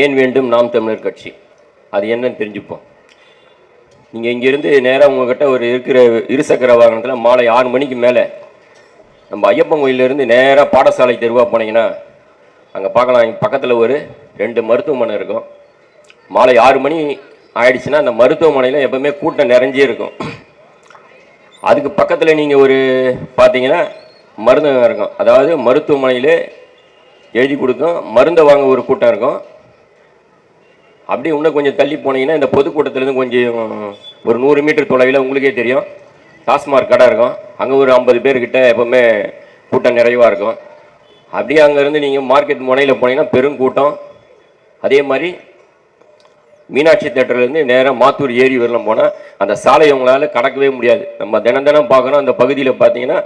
ஏன் வேண்டும் நாம் தமிழர் கட்சி, அது என்னன்னு தெரிஞ்சுப்போம். நீங்கள் இங்கேருந்து நேராக உங்கள்கிட்ட ஒரு இருக்கிற இருசக்கர வாகனத்தில் மாலை 6 மணிக்கு மேலே நம்ம ஐயப்பன் கோயிலேருந்து நேராக பாடசாலை தெருவாக போனீங்கன்னா அங்கே பார்க்கலாம். இங்கே பக்கத்தில் ஒரு 2 மருத்துவமனை இருக்கும். மாலை 6 மணி ஆயிடுச்சுன்னா அந்த மருத்துவமனையில் எப்போவுமே கூட்டம் நிறைஞ்சே இருக்கும். அதுக்கு பக்கத்தில் நீங்கள் ஒரு பார்த்தீங்கன்னா மருந்தகம் இருக்கும். அதாவது மருத்துவமனையில் எழுதி கொடுக்கும், மருந்தை வாங்க ஒரு கூட்டம் இருக்கும். அப்படி இன்னும் கொஞ்சம் தள்ளி போனீங்கன்னா இந்த பொதுக்கூட்டத்திலேருந்து கொஞ்சம் ஒரு 100 மீட்டர் தொலைவில் உங்களுக்கே தெரியும் டாஸ்மார்க் கடை இருக்கும். அங்கே ஒரு 50 பேர்கிட்ட எப்போவுமே கூட்டம் நிறைவாக இருக்கும். அப்படியே அங்கேருந்து நீங்கள் மார்க்கெட் முனையில் போனீங்கன்னா பெருங்கூட்டம். அதே மாதிரி மீனாட்சி தேட்டர்லேருந்து நேராக மாத்தூர் ஏரி வரலாம் போனால் அந்த சாலை உங்களால் கடக்கவே முடியாது. நம்ம தினம் பார்க்குறோம். அந்த பகுதியில் பார்த்தீங்கன்னா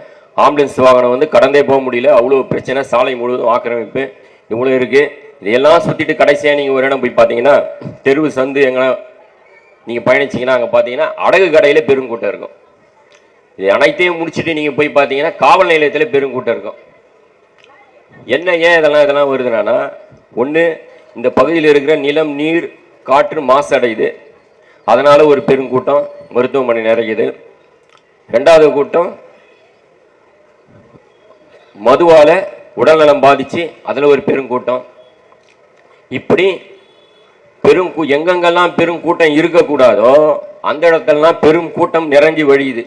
ஆம்புலன்ஸ் வாகனம் வந்து கடந்தே போக முடியல. அவ்வளோ பிரச்சனை. சாலை முழுவதும் ஆக்கிரமிப்பு இவ்வளோ இருக்குது. இதையெல்லாம் சுற்றிட்டு கடைசியாக நீங்கள் ஒரு இடம் போய் பார்த்தீங்கன்னா தெருவு சந்து எங்கன்னா நீங்கள் பயணிச்சிங்கன்னா அங்கே பார்த்தீங்கன்னா அடகு கடையில் பெருங்கூட்டம் இருக்கும். இது அனைத்தையும் முடிச்சுட்டு நீங்கள் போய் பார்த்தீங்கன்னா காவல் நிலையத்தில் பெருங்கூட்டம் இருக்கும். என்ன ஏன் இதெல்லாம் வருதுன்னா, ஒன்று இந்த பகுதியில் இருக்கிற நிலம் நீர் காற்று மாசு அடையுது, அதனால் ஒரு பெருங்கூட்டம் மருத்துவமனை நிறையுது. 2வது கூட்டம் மதுவால் உடல்நலம் பாதித்து அதில் ஒரு பெருங்கூட்டம். இப்படி எங்கெங்கெல்லாம் பெரும் கூட்டம் இருக்கக்கூடாதோ அந்த இடத்துலலாம் பெரும் கூட்டம் நிறைஞ்சி வழியுது.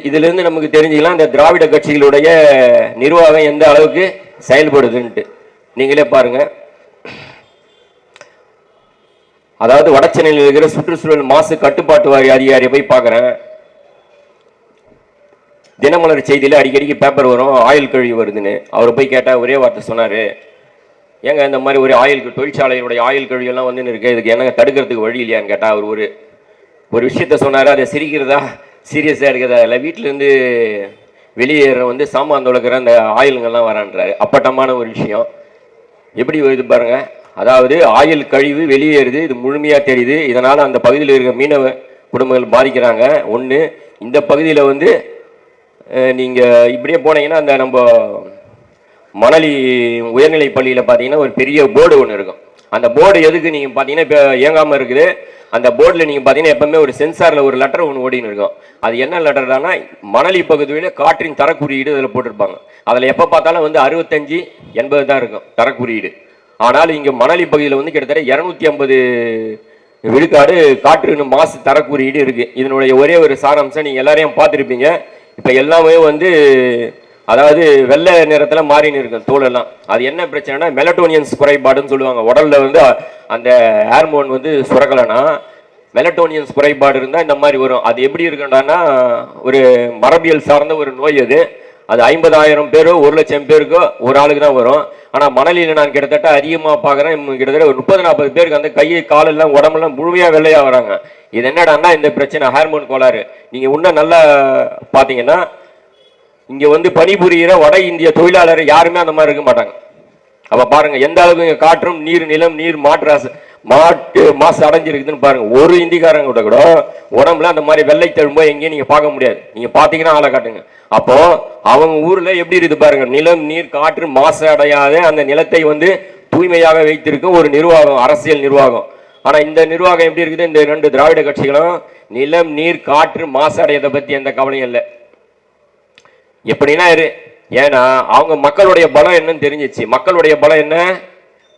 இதிலிருந்து நமக்கு தெரிஞ்சுக்கலாம் இந்த திராவிட கட்சிகளுடைய நிர்வாகம் எந்த அளவுக்கு செயல்படுதுன்ட்டு. நீங்களே பாருங்க. அதாவது வடசென்னையில் இருக்கிற சுற்றுச்சூழல் மாசு கட்டுப்பாட்டு வாரிய அதிகாரியை போய் பார்க்குறேன். தினமலர் செய்தியில் அடிக்கடிக்கு பேப்பர் வரும், ஆயில் கழிவு வருதுன்னு. அவரை போய் கேட்டால் ஒரே வார்த்தை சொன்னார், ஏங்க இந்த மாதிரி ஒரு தொழிற்சாலையினுடைய ஆயில் கழிவெல்லாம் வந்து இருக்கு, இதுக்கு என்னங்க தடுக்கிறதுக்கு வழி இல்லையான்னு கேட்டால் அவர் ஒரு விஷயத்த சொன்னார். அதை சிரிக்கிறதா சீரியஸாக இருக்கிறதா இல்லை, வீட்டிலேருந்து வெளியேற வந்து சாமான் தொலைக்கிற அந்த ஆயிலுங்கள்லாம் வரான்றாரு. அப்பட்டமான ஒரு விஷயம். எப்படி வருது பாருங்க. அதாவது ஆயில் கழிவு வெளியேறுது, இது முழுமையாக தெரியுது. இதனால் அந்த பகுதியில் இருக்கிற மீனவ குடும்பங்கள் பாதிக்கிறாங்க. ஒன்று, இந்த பகுதியில் வந்து நீங்கள் இப்படியே போனீங்கன்னா அந்த நம்ம மணலி உயர்நிலை பள்ளியில் பார்த்தீங்கன்னா ஒரு பெரிய போர்டு ஒன்று இருக்கும். அந்த போர்டு எதுக்கு நீங்கள் பார்த்தீங்கன்னா இப்போ இயங்காமல் இருக்குது. அந்த போர்டில் நீங்கள் பார்த்தீங்கன்னா எப்பவுமே ஒரு சென்சாரில் ஒரு லெட்டர் ஒன்று ஓடின்னு இருக்கும். அது என்ன லெட்டர்னா, மணலி பகுதியில் காற்றின் தரக்குறியீடு அதில் போட்டிருப்பாங்க. அதில் எப்போ பார்த்தாலும் வந்து 65, 80 தான் இருக்கும் தரக்குறியீடு. ஆனால் இங்கே மணலி பகுதியில் வந்து கிட்டத்தட்ட 250 விழுக்காடு காற்று மாசு தரக்குறியீடு இருக்குது. இதனுடைய ஒரே ஒரு சாராம்சம் நீங்கள் எல்லாரையும் பார்த்துருப்பீங்க. இப்போ எல்லாமே வந்து அதாவது வெள்ளை நிறத்தில் மாறின்னு இருக்கும் தோலெல்லாம். அது என்ன பிரச்சனைனா மெலட்டோனியன்ஸ் குறைபாடுன்னு சொல்லுவாங்க. உடலில் வந்து அந்த ஹார்மோன் வந்து சுரக்கலைன்னா மெலட்டோனியன்ஸ் குறைபாடு இருந்தால் இந்த மாதிரி வரும். அது எப்படி இருக்குன்னா ஒரு மரபியல் சார்ந்த ஒரு நோய். அது 50,000 பேரோ 1,00,000 பேருக்கோ ஒரு ஆளுக்கு தான் வரும். ஆனால் மணலியில் நான் கிட்டத்தட்ட அதிகமாக பார்க்குறேன், கிட்டத்தட்ட ஒரு 30-40 பேருக்கு அந்த கை காலெல்லாம் உடம்பெல்லாம் முழுமையாக வெள்ளையாக வராங்க. இது என்னடான்னா இந்த பிரச்சனை ஹார்மோன் கோளாறு. நீங்கள் இன்னும் நல்லா பார்த்தீங்கன்னா இங்கே வந்து பணிபுரிகிற வட இந்திய தொழிலாளர் யாருமே அந்த மாதிரி இருக்க மாட்டாங்க. அப்போ பாருங்க எந்த அளவுக்கு இங்கே காற்றும் நிலம் நீர் மாசு அடைஞ்சிருக்குதுன்னு பாருங்க. ஒரு இந்திக்காரங்க கூட உடம்புல அந்த மாதிரி வெள்ளை தழும்போ எங்கேயும் நீங்க பார்க்க முடியாது. நீங்க பாத்தீங்கன்னா ஆளை காட்டுங்க. அப்போ அவங்க ஊர்ல எப்படி இருக்குது பாருங்க. நிலம் நீர் காற்று மாசு அடையாத அந்த நிலத்தை வந்து தூய்மையாக வைத்திருக்கும் ஒரு நிர்வாகம், அரசியல் நிர்வாகம். ஆனா இந்த நிர்வாகம் எப்படி இருக்குது, இந்த 2 திராவிட கட்சிகளும் நிலம் நீர் காற்று மாசு அடையதை பத்தி எந்த கவலையும் இல்லை. எப்படின்னா ஏன்னா அவங்க மக்களுடைய பலம் என்னன்னு தெரிஞ்சிச்சு. மக்களுடைய பலம் என்ன,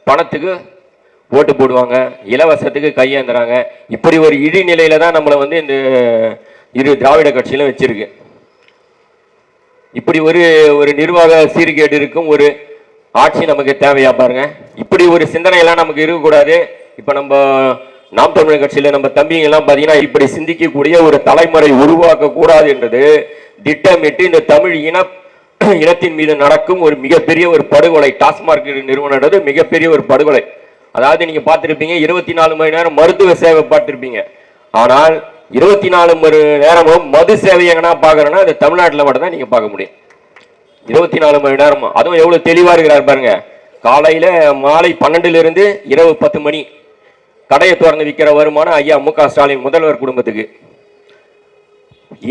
பணத்துக்கு ஓட்டு போடுவாங்க, இலவசத்துக்கு கையேந்துறாங்க. இப்படி ஒரு இழிநிலையில தான் நம்மளை வந்து இந்த இரு திராவிட கட்சியிலும் வச்சிருக்கு. இப்படி ஒரு நிர்வாக சீர்கேடு இருக்கும் ஒரு ஆட்சி நமக்கு தேவையா பாருங்க. இப்படி ஒரு சிந்தனையெல்லாம் நமக்கு இருக்கக்கூடாது. இப்ப நம்ம நாம் தமிழர் கட்சியில நம்ம தம்பிங்க எல்லாம் பாத்தீங்கன்னா இப்படி சிந்திக்கக்கூடிய ஒரு தலைமுறை உருவாக்க கூடாது என்றது திட்டமிட்டு இந்த தமிழ் இனத்தின் மீது நடக்கும் ஒரு மிகப்பெரிய ஒரு படுகொலை. டாஸ்மார்க் நிறுவனம் மிகப்பெரிய ஒரு படுகொலை. அதாவது நீங்க பார்த்திருப்பீங்க 24 மணி நேரம் மருத்துவ சேவை பார்த்திருப்பீங்க. ஆனால் 24 மணி நேரமும் மது சேவை எங்கன்னா பாக்குறேன்னா அது தமிழ்நாட்டில் மட்டும் தான் நீங்க பார்க்க முடியும். 24 மணி நேரமும். அதுவும் எவ்வளவு தெளிவா இருக்கிறார் பாருங்க. காலையில மாலை 12 இருந்து இரவு 10 மணி கடையை திறந்து விற்கிற வருமானம் ஐயா மு க ஸ்டாலின் முதல்வர் குடும்பத்துக்கு.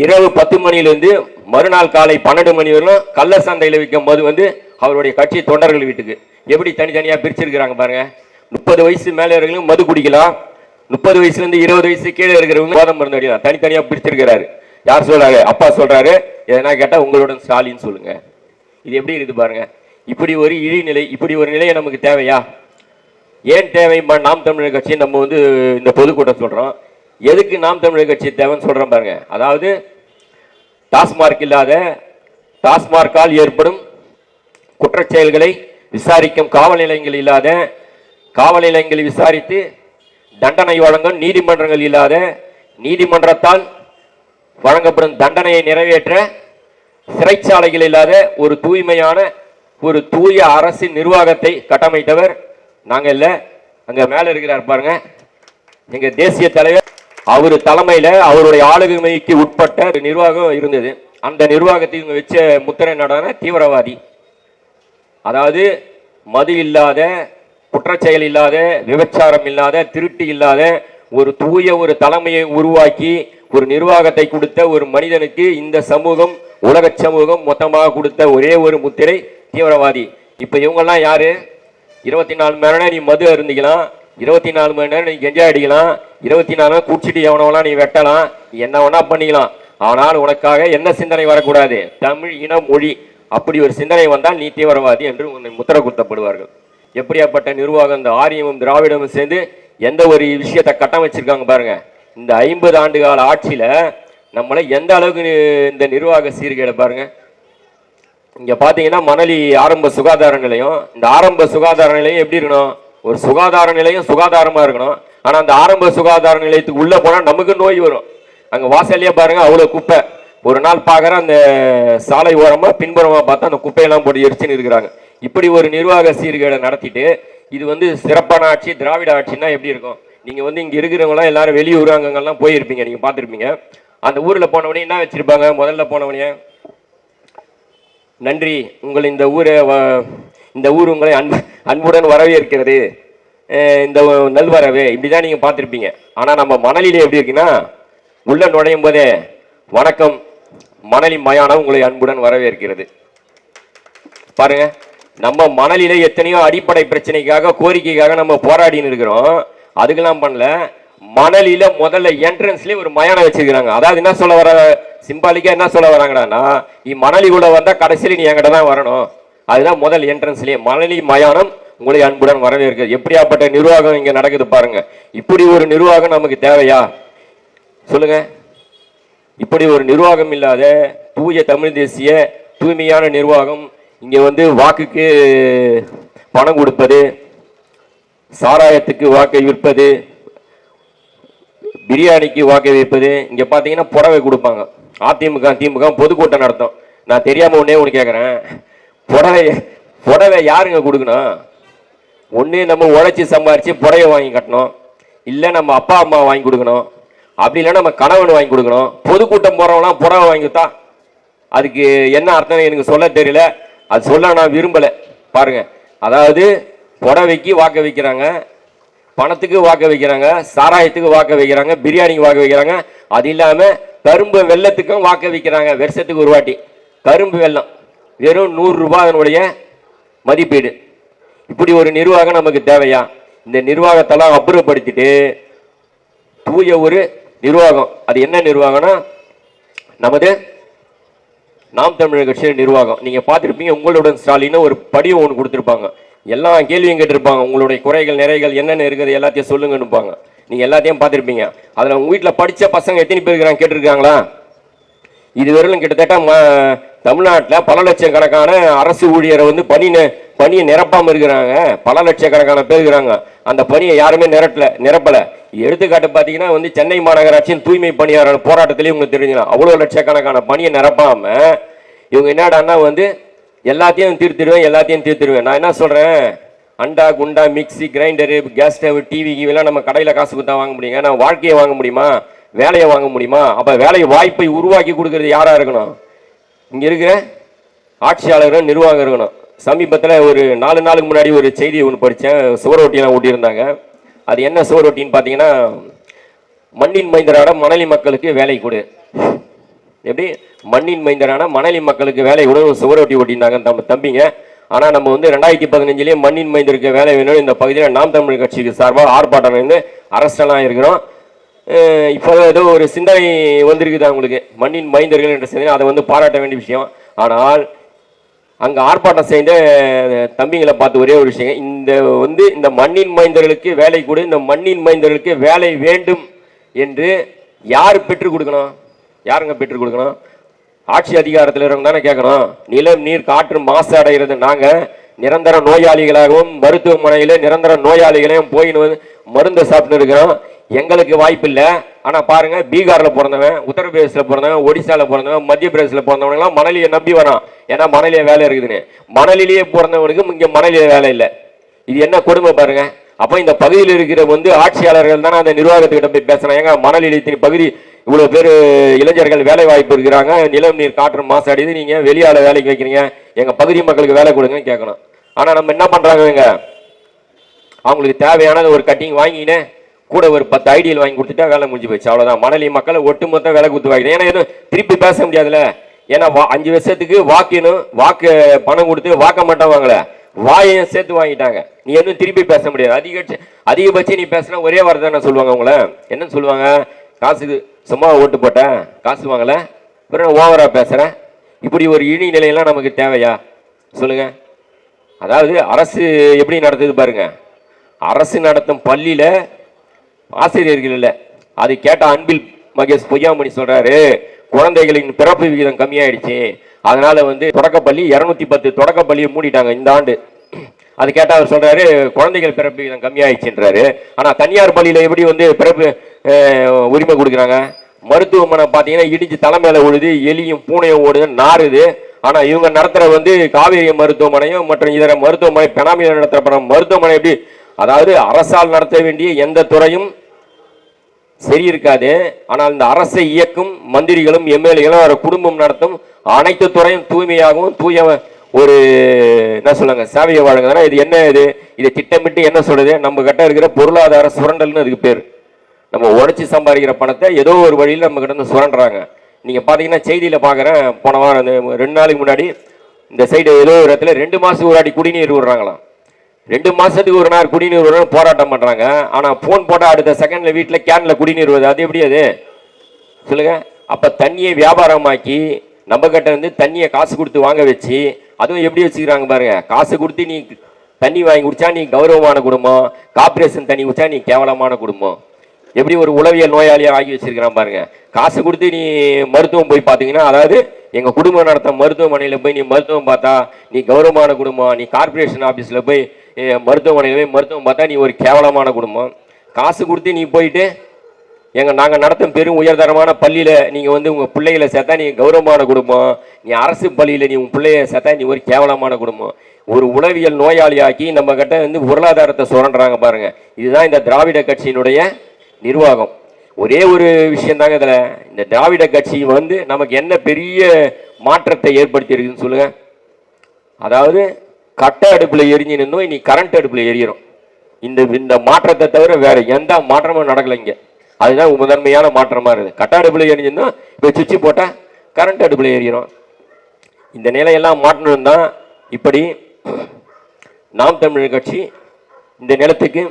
இரவு 10 மணிலிருந்து மறுநாள் காலை 12 மணி வரலும் கள்ள சந்தையில் விற்கும் போது வந்து அவருடைய கட்சி தொண்டர்கள் வீட்டுக்கு எப்படி தனித்தனியா பிரிச்சிருக்கிறாங்க பாருங்க. 30 வயசு மேலே இருக்கிறவங்க மது குடிக்கலாம், 30 வயசுலேருந்து 20 வயசு கீழே இருக்கிறவங்க போதை மருந்து அடிக்கலாம். தனித்தனியாக பிரிச்சிருக்கிறாரு. யார் சொல்றாரு? அப்பா சொல்றாரு. எதனா கேட்டால் உங்களுடன் ஸ்டாலின் சொல்லுங்க. இது எப்படி இருக்குது பாருங்க. இப்படி ஒரு இழிநிலை, இப்படி ஒரு நிலையை நமக்கு தேவையா? ஏன் தேவை? நாம் தமிழர் கட்சி நம்ம வந்து இந்த பொதுக்கூட்டம் சொல்றோம். எதுக்கு நாம் தமிழர் கட்சி தேவைன்னு சொல்றோம் பாருங்க. அதாவது டாஸ்மார்க் இல்லாத, டாஸ்மார்க்கால் ஏற்படும் குற்றச்செயல்களை விசாரிக்கும் காவல் நிலையங்கள் இல்லாத, காவல் நிலையங்களை விசாரித்து தண்டனை வழங்கும் நீதிமன்றங்கள் இல்லாத, நீதிமன்றத்தால் வழங்கப்படும் தண்டனையை நிறைவேற்ற சிறைச்சாலைகள் இல்லாத ஒரு தூய்மையான, ஒரு தூய அரசின் நிர்வாகத்தை கட்டமைத்தவர் நாங்க இல்ல. அங்க மேல இருக்கிறார் பாருங்க, எங்க தேசிய தலைவர். அவரு தலைமையில அவருடைய ஆளுமைக்கு உட்பட்ட நிர்வாகம் இருந்தது. அந்த நிர்வாகத்தை இவங்க வச்ச முத்திரை நடான தீவிரவாதி. அதாவது மது இல்லாத, குற்றச்செயல் இல்லாத, விபச்சாரம் இல்லாத, திருட்டு இல்லாத ஒரு தூய ஒரு தலைமையை உருவாக்கி ஒரு நிர்வாகத்தை கொடுத்த ஒரு மனிதனுக்கு இந்த சமூகம், உலக சமூகம் மொத்தமாக கொடுத்த ஒரே ஒரு முத்திரை தீவிரவாதி. இப்ப இவங்கெல்லாம் யாரு? 24 மணி நேரம் நீ மது அருந்திக்கலாம், 24 மணி நேரம் நீ கெஞ்சா அடிக்கலாம், 24 குடிச்சிட்டு எவனவெல்லாம் நீ வெட்டலாம், என்ன வேணா பண்ணிக்கலாம். ஆனால் உனக்காக என்ன சிந்தனை வரக்கூடாது? தமிழ் இன மொழி. அப்படி ஒரு சிந்தனை வந்தால் நீ தீவிரவாதி என்று உன்னை முத்திரை குத்தப்படுவார்கள். எப்படியாப்பட்ட நிர்வாகம்! இந்த ஆரியமும் திராவிடமும் சேர்ந்து எந்த ஒரு விஷயத்தை கட்டமைச்சிருக்காங்க பாருங்க. இந்த 50 ஆண்டு கால ஆட்சியில நம்மளை எந்த அளவுக்கு இந்த நிர்வாக சீர்கேட பாருங்க. இங்க பாத்தீங்கன்னா மணலி ஆரம்ப சுகாதார நிலையம். இந்த ஆரம்ப சுகாதார நிலையம் எப்படி இருக்கணும்? ஒரு சுகாதார நிலையம் சுகாதாரமா இருக்கணும். ஆனா அந்த ஆரம்ப சுகாதார நிலையத்துக்கு உள்ள போனா நமக்கு நோய் வரும். அங்க வாசல்லையே பாருங்க அவ்வளவு குப்பை. ஒரு நாள் பாக்குற அந்த சாலை ஓரமா பின்புறமா பார்த்தா அந்த குப்பையெல்லாம் போட்டு எரிச்சுன்னு இருக்கிறாங்க. இப்படி ஒரு நிர்வாக சீர்கேடை நடத்திட்டு இது வந்து சிறப்பான ஆட்சி, திராவிட ஆட்சின்னா எப்படி இருக்கும்? நீங்க வந்து இங்க இருக்கிறவங்களாம் எல்லாரும் வெளியூர் அங்கங்கள்லாம் போயிருப்பீங்க, நீங்க பார்த்துருப்பீங்க. அந்த ஊர்ல போனவனே என்ன வச்சிருப்பாங்க? முதல்ல போனவனே, நன்றி, உங்கள் இந்த ஊர் உங்களை அன்புடன் வரவேற்கிறது, இந்த நல்வரவு, இப்படிதான் நீங்க பார்த்துருப்பீங்க. ஆனா நம்ம மணலிலே எப்படி இருக்குன்னா, உள்ள நுழையும் போதே வணக்கம், மணலி மயானம் உங்களை அன்புடன் வரவேற்கிறது. பாருங்க, நம்ம மணலிலே எத்தனையோ அடிப்படை பிரச்சனைக்காக, கோரிக்கைக்காக நம்ம போராடின்னு இருக்கிறோம். அதுக்கெல்லாம் பண்ணல. மணலில முதல்ல என்ட்ரன்ஸ்லயே ஒரு மயானம் வச்சிருக்கிறாங்க. அதாவது என்ன சொல்ல வர, சிம்பாலிக்கா என்ன சொல்ல வராங்கடான்னா, மணலி கூட வந்தா கடைசியில நீ என்கிட்ட தான் வரணும். அதுதான் முதல் என்ட்ரன்ஸ்லயே மணலி மயானம் உங்களை அன்புடன் வரவேற்கிறது. எப்படியாப்பட்ட நிர்வாகம் இங்க நடக்குது பாருங்க. இப்படி ஒரு நிர்வாகம் நமக்கு தேவையா சொல்லுங்க? இப்படி ஒரு நிர்வாகம் இல்லாத தூய தமிழ் தேசிய தூய்மையான நிர்வாகம் இங்க வந்து வாக்குக்கு பணம் கொடுப்பது, சாராயத்துக்கு வாக்கை விற்பது, பிரியாணிக்கு வாக்கை வைப்பது. இங்க பாத்தீங்கன்னா புடவை கொடுப்பாங்க. அதிமுக திமுக பொதுக்கூட்டம் நடத்தும். நான் தெரியாம ஒன்னே ஒன்று கேட்கறேன், புடவை யாருங்க கொடுக்கணும்? ஒண்ணு நம்ம உழைச்சி சம்பாரிச்சு புடவை வாங்கி கட்டணும், இல்ல நம்ம அப்பா அம்மா வாங்கி கொடுக்கணும், அப்படி இல்லைன்னா நம்ம கணவன் வாங்கி கொடுக்கணும். பொதுக்கூட்டம் போறவங்களாம் புடவை வாங்கிட்டா அதுக்கு என்ன அர்த்தம் எனக்கு சொல்ல தெரியல. அது சொல்ல நான் விரும்பல. பாருங்க, அதாவது புடவைக்கு வாக்க வைக்கிறாங்க, பணத்துக்கு வாக்க வைக்கிறாங்க, சாராயத்துக்கு வாக்க வைக்கிறாங்க, பிரியாணிக்கு வாக்க வைக்கிறாங்க. அது இல்லாம கரும்பு வெள்ளத்துக்கும் வாக்க வைக்கிறாங்க. வருஷத்துக்கு ஒரு வாட்டி கரும்பு வெள்ளம் வெறும் 100 ரூபாய் அதனுடைய மதிப்பீடு. இப்படி ஒரு நிர்வாகம் நமக்கு தேவையா? இந்த நிர்வாகத்தெல்லாம் அப்புறப்படுத்திட்டு தூய ஒரு நிர்வாகம். அது என்ன நிர்வாகம்னா நமது நாம் தமிழர் கட்சியின் நிர்வாகம். நீங்க பார்த்துருப்பீங்க, உங்களுடன் ஸ்டாலின் ஒரு படிவம் ஒன்று கொடுத்துருப்பாங்க. எல்லா கேள்வியும் கேட்டிருப்பாங்க. உங்களுடைய குறைகள் நிறைகள் என்னென்ன இருக்குது எல்லாத்தையும் சொல்லுங்கன்னுப்பாங்க. நீங்க எல்லாத்தையும் பார்த்துருப்பீங்க. அதுல உங்க வீட்டில் படிச்ச பசங்க எத்தனை பேர் இருக்கிறாங்க கேட்டிருக்காங்களா? இதுவரையிலும் கிட்டத்தட்ட தமிழ்நாட்டில் பல லட்சக்கணக்கான அரசு ஊழியரை வந்து பணியை நிரப்பாமல் இருக்கிறாங்க. பல லட்சக்கணக்கான பேர் இருக்கிறாங்க. அந்த பணியை யாருமே நிரப்பல. எடுத்துக்காட்டு பார்த்தீங்கன்னா வந்து சென்னை மாநகராட்சியின் தூய்மை பணியாளர் போராட்டத்திலேயே உங்களுக்கு தெரிஞ்சுக்கலாம். அவ்வளோ லட்சக்கணக்கான பணியை நிரப்பாம இவங்க என்னடான்னா வந்து எல்லாத்தையும் தீர்த்துருவேன். நான் என்ன சொல்றேன், அண்டா குண்டா mixie grinder gas stove TV எல்லாம் நம்ம கடையில் காசு கொடுத்தா வாங்க முடியுங்க? நான் வாழ்க்கையை வாங்க முடியுமா? வேலையை வாங்க முடியுமா? அப்ப வேலை வாய்ப்பை உருவாக்கி கொடுக்கறது யாரா இருக்கணும்? இங்க இருக்கிற ஆட்சியாளர்கள், நிர்வாகம் இருக்கணும். சமீபத்தில் ஒரு 4 நாளுக்கு முன்னாடி ஒரு செய்தி ஒன்று படித்தேன். சுவரொட்டியெல்லாம் ஊட்டியிருந்தாங்க. அது என்ன சுவரொட்டின்னு பார்த்தீங்கன்னா, மண்ணின் மைந்தரான மணலி மக்களுக்கு வேலை கொடு. எப்படி? மண்ணின் மைந்தரான மணலி மக்களுக்கு வேலை கொடு சுவரொட்டி ஓட்டியிருந்தாங்க நம்ம தம்பிங்க. ஆனால் நம்ம வந்து 2015 மண்ணின் மைந்தருக்கு வேலை வேணும் இந்த பகுதியில் நாம் தமிழர் கட்சிக்கு சார்பாக ஆர்ப்பாட்டம் வந்து அரசெல்லாம் இருக்கிறோம். இப்போ ஏதோ ஒரு சிந்தனை வந்திருக்குது அவங்களுக்கு, மண்ணின் மைந்தர்கள் என்ற சிந்தனை, அதை வந்து பாராட்ட வேண்டிய விஷயம். ஆனால் அங்கே ஆர்ப்பாட்டம் செய்த தம்பிங்களை பார்த்து ஒரே ஒரு விஷயம், இந்த மண்ணின் மைந்தர்களுக்கு வேலை கூட, இந்த மண்ணின் மைந்தர்களுக்கு வேலை வேண்டும் என்று யார் பெற்றுக் கொடுக்கணும்? யாருங்க பெற்றுக் கொடுக்கணும்? ஆட்சி அதிகாரத்தில் இருக்க தானே கேட்கணும். நிலம் நீர் காற்று மாசு அடைகிறது நாங்கள் நிரந்தர நோயாளிகளாகவும் மருத்துவமனையில் நிரந்தர நோயாளிகளையும் போய் மருந்து சாப்பிட்டு இருக்கிறோம். எங்களுக்கு வாய்ப்பு இல்லை. ஆனால் பாருங்க, பீகாரில் பிறந்தவன், உத்தரப்பிரதேசில் பிறந்தவன், ஒடிசாவில் பிறந்தவன், மத்திய பிரதேசில் பிறந்தவங்களாம் மணலியை நம்பி வரான். ஏன்னா மணலிய வேலை இருக்குதுன்னு. மணலிலேயே பிறந்தவனுக்கு இங்கே மணலிய வேலை இல்லை. இது என்ன கொடுமை பாருங்க. அப்போ இந்த பகுதியில் இருக்கிற ஆட்சியாளர்கள் தானே அந்த நிர்வாகத்துக்கிட்ட போய் பேசுறாங்க. ஏங்க மணல் இடித்தின் பகுதி இவ்வளோ பேர் இளைஞர்கள் வேலை வாய்ப்பு இருக்கிறாங்க, நிலம் நீர் காற்று மாசு அடையுது, நீங்கள் வெளியால வேலைக்கு வைக்கிறீங்க, எங்கள் பகுதி மக்களுக்கு வேலை கொடுங்கன்னு கேட்கணும். ஆனால் நம்ம என்ன பண்ணுறாங்க, அவங்களுக்கு தேவையானது ஒரு கட்டிங் வாங்கினேன், கூட ஒரு 10 ஐடியல் வாங்கி கொடுத்துட்டா வேலை முடிஞ்சு போச்சு, அவ்வளோதான். மணலி மக்களை ஒட்டுமொத்த வேலை கொடுத்து வாங்கினேன். ஏன்னா எதுவும் திருப்பி பேச முடியாதுல்ல. ஏன்னா 5 வருஷத்துக்கு வாக்கு பணம் கொடுத்து வாக்க மாட்டோம் வாங்கல, வாயையும் சேர்த்து வாங்கிட்டாங்க. நீ எதுவும் திருப்பி பேச முடியாது. அதிகபட்சம் நீ பேசினா ஒரே வார்த்தை தானே சொல்லுவாங்க. உங்களை என்ன சொல்லுவாங்க? காசுக்கு சும்மா ஓட்டு போட்டேன், காசு வாங்கல, பிறகு ஓவரா பேசுறேன். இப்படி ஒரு இனி நிலையெல்லாம் நமக்கு தேவையா சொல்லுங்க? அதாவது அரசு எப்படி நடத்துது பாருங்க. அரசு நடத்தும் பள்ளியில ஆசிரியர்கள் இல்லை. அது கேட்ட அன்பில் மகேஷ் பொய்யாமணி சொல்றாரு, குழந்தைகளின் பிறப்பு விகிதம் கம்மியாயிடுச்சு, அதனால தொடக்கப்பள்ளி 210 தொடக்கப்பள்ளியை மூடிட்டாங்க இந்த ஆண்டு. அது கேட்டால் அவர் சொல்றாரு குழந்தைகள் பிறப்பு விகிதம் கம்மியாயிடுச்சுன்றாரு. ஆனால் தனியார் பள்ளியில் எப்படி பிறப்பு உரிமை கொடுக்குறாங்க? மருத்துவமனை பார்த்தீங்கன்னா இடிச்சு தலைமையில ஓடுது, எலியும் பூனையும் ஓடுது, நாறுது. ஆனால் இவங்க நடத்துகிற காவேரி மருத்துவமனையும் மற்றும் இதர மருத்துவமனை பெனாமியில் நடத்துகிற மருத்துவமனை எப்படி? அதாவது அரசால் நடத்த வேண்டிய எந்த துறையும் சரி இருக்காது. ஆனால் இந்த அரசை இயக்கும் மந்திரிகளும் எம்எல்ஏகளும் அவரை குடும்பம் நடத்தும் அனைத்து துறையும் தூய்மையாகவும் ஒரு என்ன சொல்லுங்க சேவையை வழங்குதுன்னா இது என்ன? இதை திட்டமிட்டு என்ன சொல்றது? நம்ம கிட்ட இருக்கிற பொருளாதார சுரண்டல்னு அதுக்கு பேர். நம்ம உழைச்சி சம்பாதிக்கிற பணத்தை ஏதோ ஒரு வழியில் நம்ம கிட்ட சுரண்டுறாங்க. நீங்க பாத்தீங்கன்னா செய்தியில பாக்குறேன், போன வாரம் 2 நாளைக்கு முன்னாடி இந்த சைடு ஏதோ ஒரு இடத்துல 2 மாசத்துக்கு ஒரு அடி குடிநீர் விடுறாங்களாம். 2 மாசத்துக்கு ஒரு நாள் குடிநீர் விடுற போராட்டம் பண்றாங்க. ஆனா போன் போட்டா அடுத்த செகண்ட்ல வீட்டுல கேன்ல குடிநீர் வருது. அது எப்படி அது சொல்லுங்க? அப்ப தண்ணியை வியாபாரமாக்கி நம்ம கிட்ட தண்ணியை காசு கொடுத்து வாங்க வச்சு, அதுவும் எப்படி வச்சுக்கிறாங்க பாருங்க. காசு கொடுத்து நீ தண்ணி வாங்கி குடிச்சா நீ கௌரவமான குடும்பம், கார்பரேஷன் தண்ணி குடிச்சா நீ கேவலமான குடும்பம். எப்படி ஒரு உளவியல் நோயாளியா ஆகி வச்சிருக்கிறான் பாருங்க. காசு கொடுத்து நீ மருத்துவம் போய் பார்த்தீங்கன்னா, அதாவது எங்க குடும்பம் நடத்த மருத்துவமனையில் போய் நீ மருத்துவம் பார்த்தா நீ கௌரவமான குடும்பம், நீ கார்பரேஷன் ஆபீஸ்ல போய் மருத்துவமனையில் போய் மருத்துவம் பார்த்தா நீ ஒரு கேவலமான குடும்பம். காசு கொடுத்து நீ போயிட்டு நாங்கள் நடத்தும் பெரும் உயர்தரமான பள்ளியில் நீங்கள் உங்கள் பிள்ளைகளை சேர்த்தா நீ கௌரவமான குடும்பம், நீ அரசு பள்ளியில் நீ உன் பிள்ளைய சேர்த்தா நீ ஒரு கேவலமான குடும்பம். ஒரு உளவியல் நோயாளியாக்கி நம்ம கிட்ட பொருளாதாரத்தை சுரண்டுறாங்க பாருங்க. இதுதான் இந்த திராவிட கட்சியினுடைய நிர்வாகம். ஒரே ஒரு விஷயம் தாங்க இதில், இந்த திராவிட கட்சி நமக்கு என்ன பெரிய மாற்றத்தை ஏற்படுத்தி இருக்குன்னு சொல்லுங்க. அதாவது கட்ட அடுப்பில் எரிஞ்சு நின்னோம், இனி கரண்ட் அடுப்பில் எரியிறோம். இந்த மாற்றத்தை தவிர வேற எந்த மாற்றமும் நடக்கலை இங்கே. அதுதான் முதன்மையான மாற்றமா இருக்குது. கட்ட அடுப்பில் எரிஞ்சுன்னா இப்போ சுவிட்சு போட்டால் கரண்ட் அடுப்பில் எரியிறோம். இந்த நிலையெல்லாம் மாற்றணும் தான் இப்படி நாம் தமிழர் கட்சி இந்த நிலத்துக்கு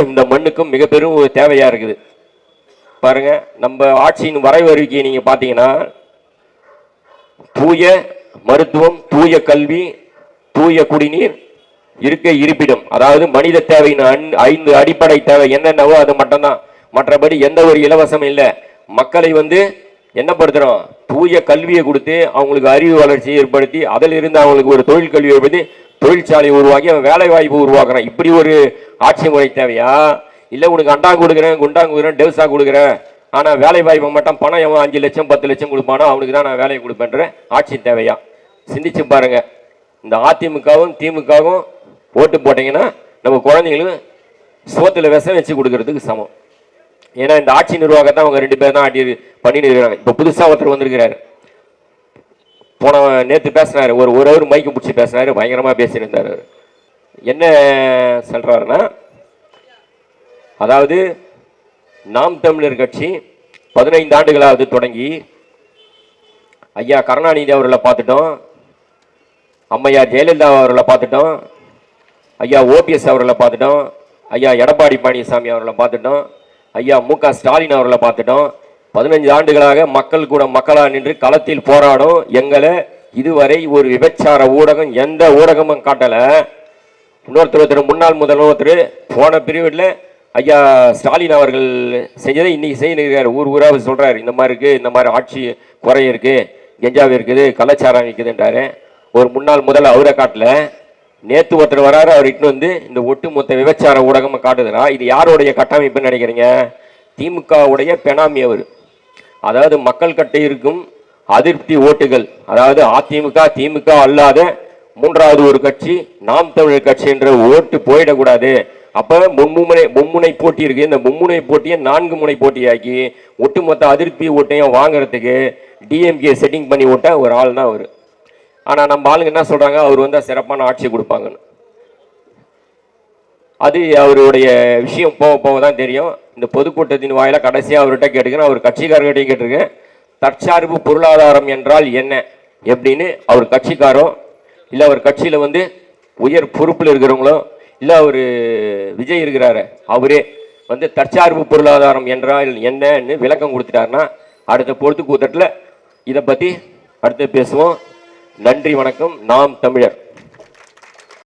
இந்த மண்ணுக்கும் மிக பெரும் தேவையா இருக்குது. பாருங்க, நம்ம ஆட்சியின் வரைவு அறிக்கையை நீங்க பாத்தீங்கன்னா, தூய மருத்துவம், தூய கல்வி, தூய குடிநீர், இருக்க இருப்பிடம், அதாவது மனித தேவையின் 5 அடிப்படை தேவை என்னென்னவோ அது மட்டும்தான். மற்றபடி எந்த ஒரு இலவசம் இல்லை. மக்களை என்ன படுத்துறோம்? தூய கல்வியை கொடுத்து அவங்களுக்கு அறிவு வளர்ச்சியை ஏற்படுத்தி அதில் இருந்து அவங்களுக்கு ஒரு தொழில் கல்வியை ஏற்படுத்தி தொழிற்சாலை உருவாக்கி அவன் வேலை வாய்ப்பு உருவாக்குறான். இப்படி ஒரு ஆட்சி முறை தேவையா? இல்லை உனக்கு அண்டா கொடுக்குறேன், குண்டா கொடுக்குறேன், டெவசா கொடுக்குறேன், ஆனால் வேலை வாய்ப்பு மட்டும் பணம் எவன் 5 லட்சம் 10 லட்சம் கொடுப்பானோ அவனுக்கு தான் நான் வேலையை கொடுப்பேன்ற ஆட்சி தேவையா? சிந்திச்சு பாருங்க. இந்த அதிமுகவும் திமுகவும் ஓட்டு போட்டீங்கன்னா நம்ம குழந்தைங்களுக்கு சோத்துல விஷம் வச்சு கொடுக்கறதுக்கு சமம். ஏன்னா இந்த ஆட்சி நிர்வாகத்தை அவங்க 2 பேர் தான் ஆட்டி பண்ணிட்டு இருக்கிறாங்க. இப்போ புதுசா ஒருத்தர் வந்திருக்கிறாரு, நேற்று பேசினாரு, ஒரு ஹவர் மைக்கு பிடிச்சி பேசினாரு, பயங்கரமா பேசியிருந்தாரு. என்ன சொல்றாருன்னா, அதாவது நாம் தமிழர் கட்சி 15 ஆண்டுகளாவது தொடங்கி ஐயா கருணாநிதி அவர்களை பார்த்துட்டோம், அம்மையார் ஜெயலலிதா அவர்களை பார்த்துட்டோம், ஐயா ஓபிஎஸ் அவர்களை பார்த்துட்டோம், ஐயா எடப்பாடி பழனிசாமி அவர்களை பார்த்துட்டோம், ஐயா மு.க. ஸ்டாலின் அவர்களை பார்த்துட்டோம். 15 ஆண்டுகளாக மக்கள் கூட மக்களாக நின்று களத்தில் போராடும் எங்களை இதுவரை ஒரு விபச்சார ஊடகம் எந்த ஊடகமும் காட்டல. இன்னொருத்தர் முன்னாள் முதல்வர் போன பிரிவில் ஐயா ஸ்டாலின் அவர்கள் செஞ்சதை இன்னைக்கு செய்யறாரு. ஊர் ஊராக சொல்றாரு, இந்த மாதிரி இருக்கு, இந்த மாதிரி ஆட்சி குறை இருக்கு, கெஞ்சாவே இருக்குது, கள்ளச்சாரம் இருக்குதுன்றாரு. ஒரு முன்னாள் முதல்ல அவரை காட்டல. நேத்து ஒருத்தர் வராரு, அவர் இட்டு வந்து இந்த ஒட்டுமொத்த விபச்சார ஊடகம் காட்டுதுன்னா இது யாருடைய கட்டமைப்புன்னு நினைக்கிறீங்க? திமுகவுடைய பெனாமி அவர். அதாவது மக்கள் கட்ட இருக்கும் அதிருப்தி ஓட்டுகள், அதாவது அதிமுக திமுக அல்லாத மூன்றாவது ஒரு கட்சி நாம் தமிழர் கட்சி என்ற ஓட்டு போயிடக்கூடாது. அப்ப மும்முனை போட்டி இருக்கு. இந்த மும்முனை போட்டியை 4 முனை போட்டியாக்கி ஒட்டுமொத்த அதிருப்தி ஓட்டையும் வாங்குறதுக்கு டிஎம்கே செட்டிங் பண்ணி விட்ட ஒரு ஆள் தான் அவர். ஆனா நம்ம ஆளுங்க என்ன சொல்றாங்க, அவர் வந்தா சிறப்பான ஆட்சி கொடுப்பாங்கன்னு. அது அவருடைய விஷயம் போக போக தான் தெரியும். இந்த பொதுக்கூட்டத்தின் வாயில கடைசியாக அவர்கிட்ட கேட்டுக்கிறேன், அவர் கட்சிக்காரர்கிட்டையும் கேட்டிருக்கேன், தற்சார்பு பொருளாதாரம் என்றால் என்ன எப்படின்னு. அவர் கட்சிக்காரோ இல்லை அவர் கட்சியில் வந்து உயர் பொறுப்பில் இருக்கிறவங்களோ இல்லை அவர் விஜய் இருக்கிறாரு அவரே வந்து தற்சார்பு பொருளாதாரம் என்றால் என்னன்னு விளக்கம் கொடுத்துட்டாருன்னா அடுத்த பொழுதுக்கூட்டத்தில் இதை பற்றி அடுத்து பேசுவோம். நன்றி, வணக்கம். நாம் தமிழர்.